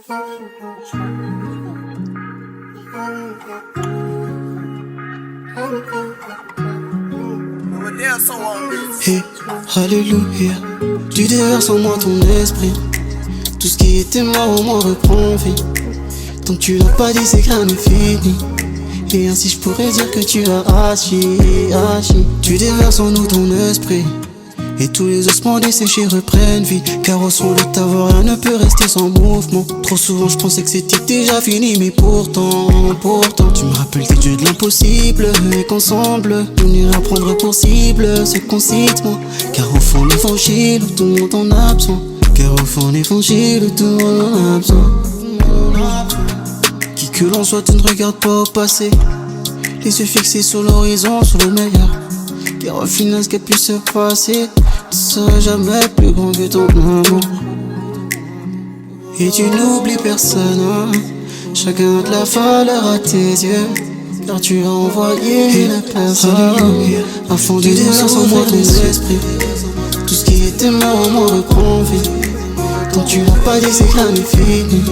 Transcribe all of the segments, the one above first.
Hey, alléluia, tu déverses en moi ton esprit. Tout ce qui était mort en moi reprend vie. Tant que tu l'as pas dit, c'est que rien n'est fini. Et ainsi je pourrais dire que tu as agi. Tu déverses en nous ton esprit. Et tous les ossements desséchés reprennent vie. Car au son de ta voix rien ne peut rester sans mouvement. Trop souvent je pensais que c'était déjà fini. Mais pourtant tu me rappelles tes dieux de l'impossible. Et qu'ensemble on ira prendre pour cible ce qu'on cite moi. Car au fond l'évangile tout le monde en absent. Car au fond l'évangile tout le monde en absent. Qui que l'on soit tu ne regardes pas au passé. Les yeux fixés sur l'horizon, sur le meilleur. Car au final ce qui a pu se passer ne sera jamais plus grand que ton amour. Et tu n'oublies personne, hein. Chacun a de la valeur à tes yeux. Car tu as envoyé une personne afin de déverser en moi ton esprit. Tout ce qui était mort en moi reprend vie. Tant tu l'as pas dit c'est que rien n'est fini.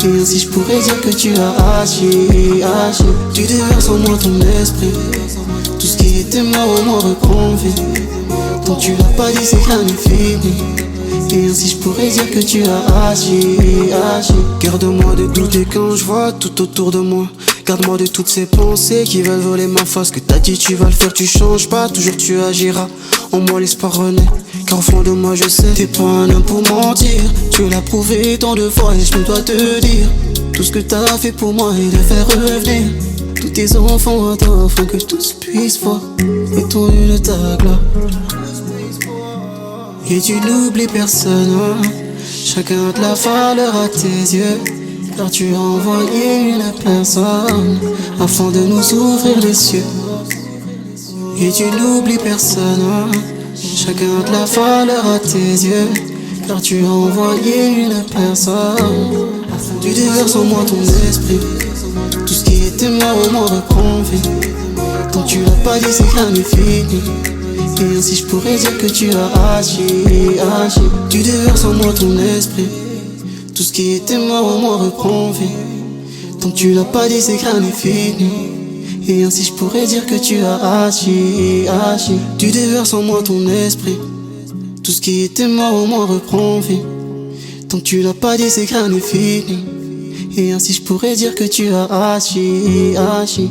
Et ainsi je pourrais dire que tu as agi. Tu déverses en moi ton esprit. Tout ce qui était mort en moi reprend vie. Tant tu l'as pas dit c'est que rien n'est fini. Et ainsi je pourrais dire que tu as agi. Garde-moi de douter quand je vois tout autour de moi. Garde-moi de toutes ces pensées qui veulent voler ma face. Que t'as dit tu vas le faire, tu changes pas, toujours tu agiras. En moi l'espoir renaît, car au fond de moi je sais t'es pas un homme pour mentir. Tu l'as prouvé tant de fois et je me dois te dire tout ce que t'as fait pour moi et de faire revenir tous tes enfants à toi afin que tous puissent voir l'étendue de ta gloire. Et tu n'oublies personne, hein. Chacun a de la valeur à tes yeux. Car tu as envoyé une personne afin de nous ouvrir les cieux. Et tu n'oublies personne, hein. Chacun a de la valeur à tes yeux. Car tu as envoyé une personne. Tu déverses en moi ton esprit. Tout ce qui était mort en moi reprend vie. Tant tu l'as pas dit c'est que rien n'est fini. Et ainsi je pourrais dire que tu as agi. Tu déverses en moi ton esprit. Tout ce qui était mort en moi reprend vie. Tant que tu l'as pas dit c'est que rien n'est fini. Et ainsi je pourrais dire que tu as agi. Tu déverses en moi ton esprit. Tout ce qui était mort en moi reprend vie. Tant que tu l'as pas dit c'est que rien n'est fini. Et ainsi je pourrais dire que tu as agi.